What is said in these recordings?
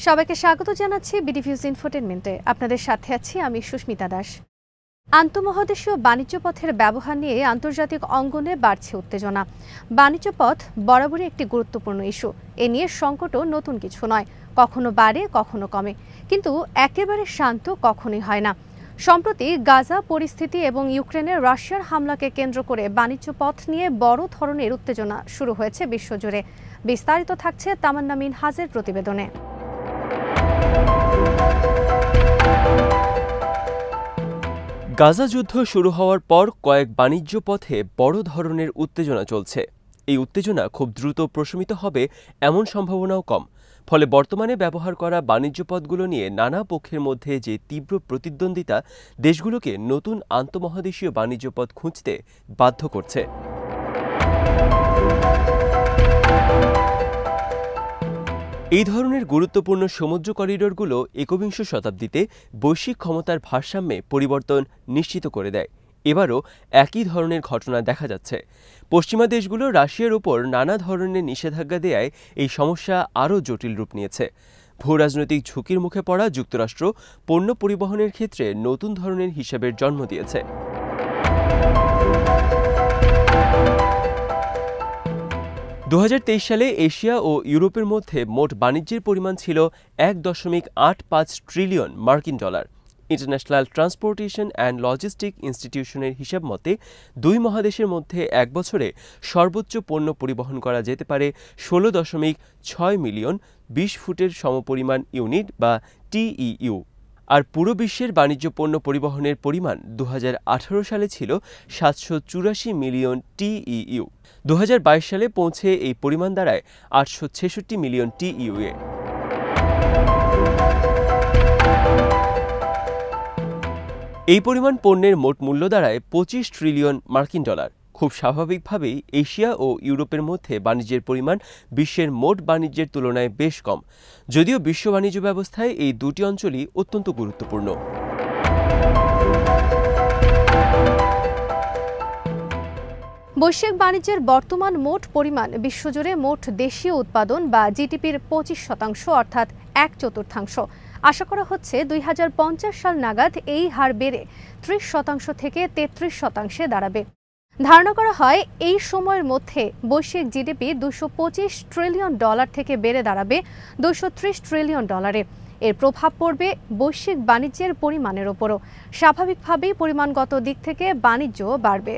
সবাইকে স্বাগত জানাচ্ছি বিডিভিউজ ইনফোটেনমেন্টে। আপনাদের সাথে আছি আমি সুস্মিতা দাস। আন্তঃমহাদেশীয় বাণিজ্য পথের ব্যবহার নিয়ে আন্তর্জাতিক অঙ্গনে বাড়ছে উত্তেজনা। বাণিজ্য পথ বরাবরই একটি গুরুত্বপূর্ণ ইস্যু। এ নিয়ে সংকটও নতুন কিছু নয়, কখনো বাড়ে কখনো কমে, কিন্তু একেবারে শান্ত কখনোই হয় না। সম্প্রতি গাজা পরিস্থিতি এবং ইউক্রেনের রাশিয়ার হামলাকে কেন্দ্র করে বাণিজ্য পথ নিয়ে বড় ধরনের উত্তেজনা শুরু হয়েছে বিশ্বজুড়ে। বিস্তারিত থাকছে তামান্না মিনহাজের প্রতিবেদনে। গাজা যুদ্ধ শুরু হওয়ার পর কয়েক বাণিজ্য পথে বড় ধরনের উত্তেজনা চলছে। এই উত্তেজনা খুব দ্রুত প্রশমিত হবে এমন সম্ভাবনাও কম। ফলে বর্তমানে ব্যবহার করা বাণিজ্য পথগুলো নিয়ে নানা পক্ষের মধ্যে যে তীব্র প্রতিদ্বন্দ্বিতা দেশগুলোকে নতুন আন্তঃমহাদেশীয় বাণিজ্য পথ খুঁজতে বাধ্য করছে। এই ধরনের গুরুত্বপূর্ণ সমুদ্র করিডোরগুলো একবিংশ শতাব্দীতে বৈশ্বিক ক্ষমতার ভারসাম্যে পরিবর্তন নিশ্চিত করে দেয়। এবারও একই ধরনের ঘটনা দেখা যাচ্ছে। পশ্চিমা দেশগুলো রাশিয়ার উপর নানা ধরনের নিষেধাজ্ঞা দেয়ায় এই সমস্যা আরও জটিল রূপ নিয়েছে। ভূরাজনৈতিক ঝুঁকির মুখে পড়া যুক্তরাষ্ট্র পণ্য পরিবহনের ক্ষেত্রে নতুন ধরনের হিসাবের জন্ম দিয়েছে। 2023 সালে এশিয়া ও ইউরোপের মধ্যে মোট বাণিজ্যের পরিমাণ ছিল 1.85 ট্রিলিয়ন মার্কিন dollar. International transportation and logistic ইনস্টিটিউশনের হিসাব মতে দুই মহাদেশের মধ্যে এক বছরে সর্বোচ্চ পণ্য পরিবহন করা যেতে পারে 16.6 মিলিয়ন 20 ফুটের সমপরিমাণ ইউনিট বা টিইইউ। আর পুরো বিশ্বের বাণিজ্য পণ্য পরিবহনের পরিমাণ 2018 সালে ছিল 784 মিলিয়ন টিইইউ। 2022 সালে পৌঁছে এই পরিমাণ দাঁড়ায় 866 মিলিয়ন টিইইউ এ। এই পরিমাণ পণ্যের মোট মূল্য দাঁড়ায় 25 ট্রিলিয়ন মার্কিন ডলার। খুব স্বাভাবিকভাবেই এশিয়া ও ইউরোপের মধ্যে বাণিজ্যের পরিমাণ বিশ্বের মোট বাণিজ্যের তুলনায় বেশ কম, যদিও বিশ্ব বাণিজ্য ব্যবস্থায় এই দুটি অঞ্চলই অত্যন্ত গুরুত্বপূর্ণ। বৈশ্বিক বাণিজ্যের বর্তমান মোট পরিমাণ বিশ্বজুড়ে মোট দেশীয় উৎপাদন বা জিডিপির 25% অর্থাৎ 1/4। আশা করা হচ্ছে 2050 সাল নাগাদ এই হার বেড়ে 30% থেকে 33% দাঁড়াবে। ধারণা করা হয় এই সময়ের মধ্যে বৈশ্বিক জিডিপি 225 ট্রিলিয়ন ডলার থেকে বেড়ে দাঁড়াবে 230 ট্রিলিয়ন ডলারে। এর প্রভাব পড়বে বৈশ্বিক বাণিজ্যের পরিমাণের ওপরও। স্বাভাবিকভাবেই পরিমাণগত দিক থেকে বাণিজ্য বাড়বে।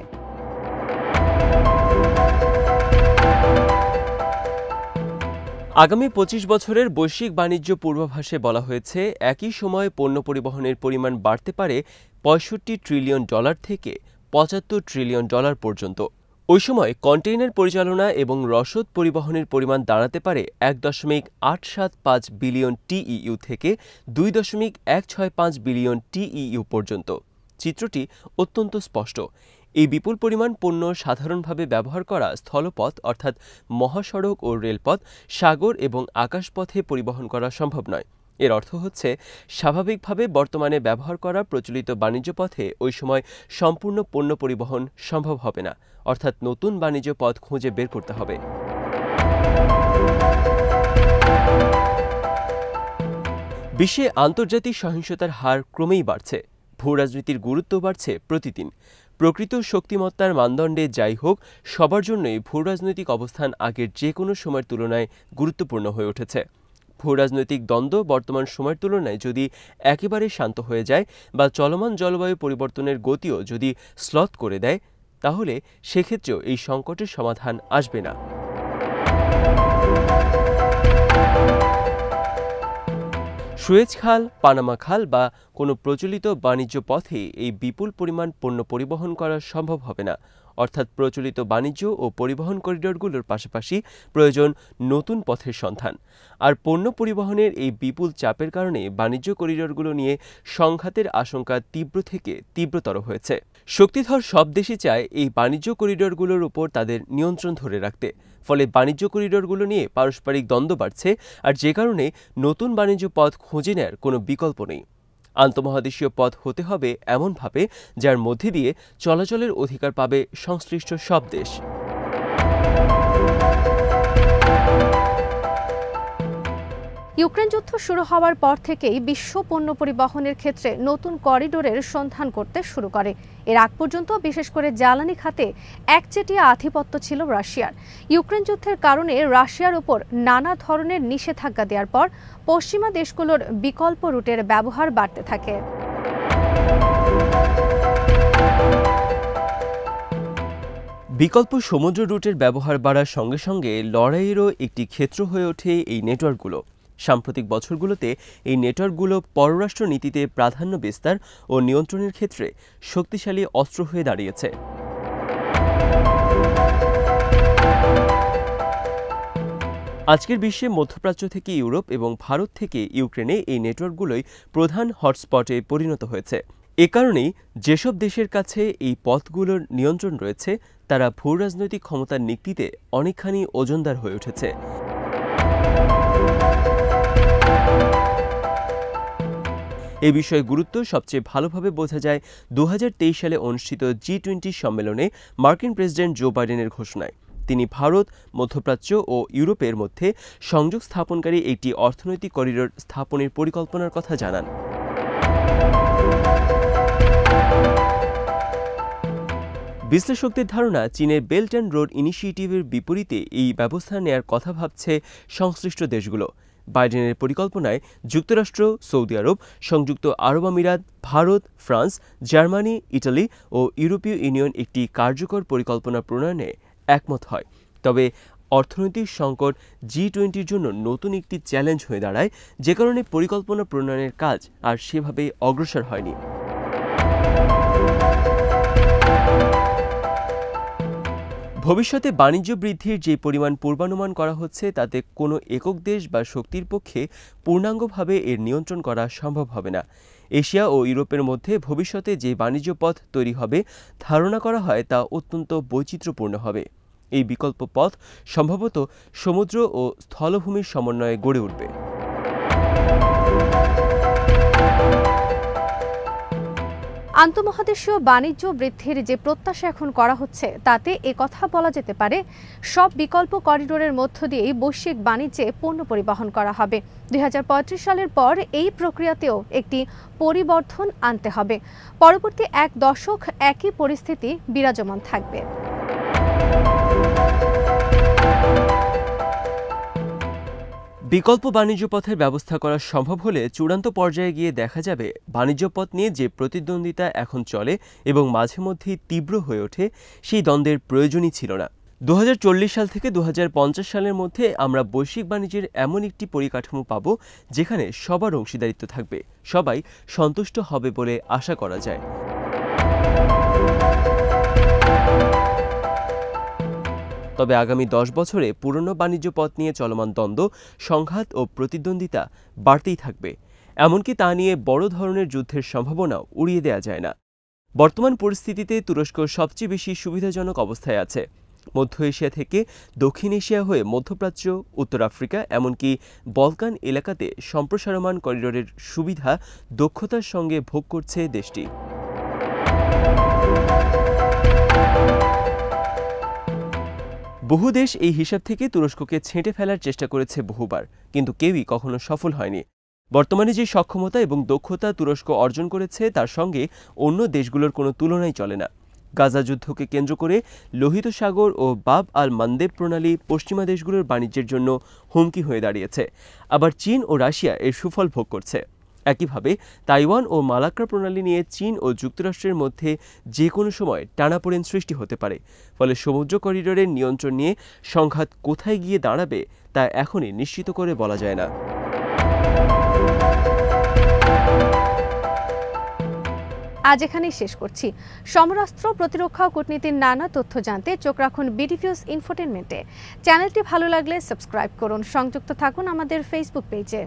আগামী 25 বছরের বৈশ্বিক বাণিজ্য পূর্বাভাসে বলা হয়েছে একই সময়ে পণ্য পরিবহনের পরিমাণ বাড়তে পারে 65 ট্রিলিয়ন ডলার থেকে 75 ট্রিলিয়ন ডলার পর্যন্ত। ওই সময় কন্টেইনার পরিচালনা এবং রসদ পরিবহনের পরিমাণ দাঁড়াতে পারে 1.875 বিলিয়ন টিইইউ থেকে 2.165 বিলিয়ন টিইইউ পর্যন্ত। চিত্রটি অত্যন্ত স্পষ্ট। এই বিপুল পরিমাণ পণ্য সাধারণভাবে ব্যবহার করা স্থলপথ অর্থাৎ মহাসড়ক ও রেলপথ, সাগর এবং আকাশপথে পরিবহন করা সম্ভব নয়। এর অর্থ হচ্ছে স্বাভাবিকভাবে বর্তমানে ব্যবহার করা প্রচলিত বাণিজ্য পথে ওই সময় সম্পূর্ণ পণ্য পরিবহন সম্ভব হবে না, অর্থাৎ নতুন বাণিজ্য পথ খুঁজে বের করতে হবে। বিশ্বে আন্তর্জাতিক সহিংসতার হার ক্রমেই বাড়ছে। ভূরাজনীতির গুরুত্ব বাড়ছে প্রতিদিন। প্রকৃত শক্তিমত্তার মানদণ্ডে যাই হোক, সবার জন্যই ভূরাজনৈতিক অবস্থান আগের যে কোনো সময়ের তুলনায় গুরুত্বপূর্ণ হয়ে উঠেছে। ভূরাজনৈতিক দ্বন্দ্ব বর্তমান সময়ের তুলনায় যদি একেবারে শান্ত হয়ে যায় বা চলমান জলবায়ু পরিবর্তনের গতিও যদি স্লথ করে দেয়, তাহলে সেক্ষেত্রেও এই সংকটের সমাধান আসবে না। সুয়েজ খাল, পানামা খাল বা কোনো প্রচলিত বাণিজ্য পথে এই বিপুল পরিমাণ পণ্য পরিবহন করা সম্ভব হবে না। অর্থাৎ প্রচলিত বাণিজ্য ও পরিবহন করিডোরগুলোর পাশাপাশি প্রয়োজন নতুন পথের সন্ধান। আর পণ্য পরিবহনের এই বিপুল চাপের কারণে বাণিজ্য করিডোরগুলো নিয়ে সংঘাতের আশঙ্কা তীব্র থেকে তীব্রতর হয়েছে। শক্তিধর সব দেশই চায় এই বাণিজ্য করিডোরগুলোর উপর তাদের নিয়ন্ত্রণ ধরে রাখতে। ফলে বাণিজ্য করিডোরগুলো নিয়ে পারস্পরিক দ্বন্দ্ব বাড়ছে, আর যে কারণে নতুন বাণিজ্য পথ খুঁজে নেয়ার কোনো বিকল্প নেই। আন্তঃমহাদেশীয় পথ হতে হবে এমনভাবে যার মধ্যে দিয়ে চলাচলের অধিকার পাবে সংশ্লিষ্ট সব দেশ। ইউক্রেন যুদ্ধ শুরু হওয়ার পর থেকেই বিশ্ব পণ্য পরিবহনের ক্ষেত্রে নতুন করিডোরের সন্ধান করতে শুরু করে। এর আগ পর্যন্ত বিশেষ করে জ্বালানি খাতে একচেটিয়া আধিপত্য ছিল রাশিয়ার। ইউক্রেন যুদ্ধের কারণে রাশিয়ার উপর নানা ধরনের নিষেধাজ্ঞা দেওয়ার পর পশ্চিমা দেশগুলোর বিকল্প রুটের ব্যবহার বাড়তে থাকে। বিকল্প সমুদ্র রুটের ব্যবহার বাড়ার সঙ্গে সঙ্গে লড়াইয়েরও একটি ক্ষেত্র হয়ে ওঠে এই নেটওয়ার্কগুলো। সাম্প্রতিক বছরগুলোতে এই নেটওয়ার্কগুলো পররাষ্ট্র নীতিতে প্রাধান্য বিস্তার ও নিয়ন্ত্রণের ক্ষেত্রে শক্তিশালী অস্ত্র হয়ে দাঁড়িয়েছে। আজকের বিশ্বে মধ্যপ্রাচ্য থেকে ইউরোপ এবং ভারত থেকে ইউক্রেনে এই নেটওয়ার্কগুলোই প্রধান হটস্পটে পরিণত হয়েছে। এ কারণেই যেসব দেশের কাছে এই পথগুলোর নিয়ন্ত্রণ রয়েছে তারা ভূরাজনৈতিক ক্ষমতার নিক্তিতে অনেকখানি ওজনদার হয়ে উঠেছে। এ বিষয়ে গুরুত্ব সবচেয়ে ভালোভাবে বোঝা যায় 2023 সালে অনুষ্ঠিত G20 সম্মেলনে মার্কিন প্রেসিডেন্ট জো বাইডেনের ঘোষণায়। তিনি ভারত, মধ্যপ্রাচ্য ও ইউরোপের মধ্যে সংযোগ স্থাপনকারী একটি অর্থনৈতিক করিডোর স্থাপনের পরিকল্পনার কথা জানান। বিশ্লেষকদের ধারণা, চীনের বেল্ট অ্যান্ড রোড ইনিশিয়েটিভের বিপরীতে এই ব্যবস্থা নেয়ার কথা ভাবছে সংশ্লিষ্ট দেশগুলো। বাইডেনের পরিকল্পনায় যুক্তরাষ্ট্র, সৌদি আরব, সংযুক্ত আরব আমিরাত, ভারত, ফ্রান্স, জার্মানি, ইটালি ও ইউরোপীয় ইউনিয়ন একটি কার্যকর পরিকল্পনা প্রণয়নে একমত হয়। তবে অর্থনৈতিক সংকট G20-র জন্য নতুন একটি চ্যালেঞ্জ হয়ে দাঁড়ায়, যে কারণে পরিকল্পনা প্রণয়নের কাজ আর সেভাবে অগ্রসর হয়নি। ভবিষ্যতে বাণিজ্য বৃদ্ধির যে পরিমাণ পূর্বানুমান করা হচ্ছে তাতে কোনো একক দেশ বা শক্তির পক্ষে পূর্ণাঙ্গভাবে এর নিয়ন্ত্রণ করা সম্ভব হবে না। এশিয়া ও ইউরোপের মধ্যে ভবিষ্যতে যে বাণিজ্য পথ তৈরি হবে ধারণা করা হয় তা অত্যন্ত বৈচিত্র্যপূর্ণ হবে। এই বিকল্প পথ সম্ভবত সমুদ্র ও স্থলভূমির সমন্বয়ে গড়ে উঠবে। আন্তঃমহাদেশীয় বাণিজ্য বৃদ্ধির যে প্রত্যাশা এখন করা হচ্ছে তাতে একথা বলা যেতে পারে, সব বিকল্প করিডোরের মধ্য দিয়েই বৈশ্বিক বাণিজ্যে পণ্য পরিবহন করা হবে। 2035 সালের পর এই প্রক্রিয়াতেও একটি পরিবর্তন আনতে হবে। পরবর্তী এক দশক একই পরিস্থিতি বিরাজমান থাকবে। বিকল্প বাণিজ্য পথের ব্যবস্থা করা সম্ভব হলে চূড়ান্ত পর্যায়ে গিয়ে দেখা যাবে বাণিজ্য পথ নিয়ে যে প্রতিদ্বন্দ্বিতা এখন চলে এবং মাঝে মধ্যেই তীব্র হয়ে ওঠে, সেই দ্বন্দ্বের প্রয়োজনই ছিল না। 2040 সাল থেকে 2050 সালের মধ্যে আমরা বৈশ্বিক বাণিজ্যের এমন একটি পরিকাঠামো পাব যেখানে সবার অংশীদারিত্ব থাকবে, সবাই সন্তুষ্ট হবে বলে আশা করা যায়। তবে আগামী 10 বছরে পুরনো বাণিজ্য পথ নিয়ে চলমান দ্বন্দ্ব, সংঘাত ও প্রতিদ্বন্দ্বিতা বাড়তেই থাকবে। এমনকি তা নিয়ে বড় ধরনের যুদ্ধের সম্ভাবনাও উড়িয়ে দেওয়া যায় না। বর্তমান পরিস্থিতিতে তুরস্ক সবচেয়ে বেশি সুবিধাজনক অবস্থায় আছে। মধ্য এশিয়া থেকে দক্ষিণ এশিয়া হয়ে মধ্যপ্রাচ্য, উত্তর আফ্রিকা, এমনকি বলকান এলাকাতে সম্প্রসারমান করিডোরের সুবিধা দক্ষতার সঙ্গে ভোগ করছে দেশটি। বহু দেশ এই হিসাব থেকে তুরস্ককে ছেঁটে ফেলার চেষ্টা করেছে বহুবার, কিন্তু কেউই কখনো সফল হয়নি। বর্তমানে যে সক্ষমতা এবং দক্ষতা তুরস্ক অর্জন করেছে তার সঙ্গে অন্য দেশগুলোর কোনো তুলনাই চলে না। গাজা যুদ্ধকে কেন্দ্র করে লোহিত সাগর ও বাব আল মান্দেব প্রণালী পশ্চিমা দেশগুলোর বাণিজ্যের জন্য হুমকি হয়ে দাঁড়িয়েছে। আবার চীন ও রাশিয়া এর সুফল ভোগ করছে। একইভাবে তাইওয়ান ও মালাক্কা প্রণালী নিয়ে চীন ও যুক্তরাষ্ট্রের মধ্যে যে কোনো সময় টানাপোড়েন সৃষ্টি হতে পারে। ফলে সমুদ্র করিডোরের নিয়ন্ত্রণ নিয়ে সংঘাত কোথায় গিয়ে দাঁড়াবে তা এখনই নিশ্চিত করে বলা যায় না। আজ এখানেই শেষ করছি। সমরাস্ত্র, প্রতিরক্ষা ও কূটনীতির নানা তথ্য জানতে চোখ রাখুন বিডিফিউজ ইনফোটেনমেন্টে। চ্যানেলটি ভালো লাগলে সাবস্ক্রাইব করুন, সংযুক্ত থাকুন আমাদের ফেসবুক পেজে।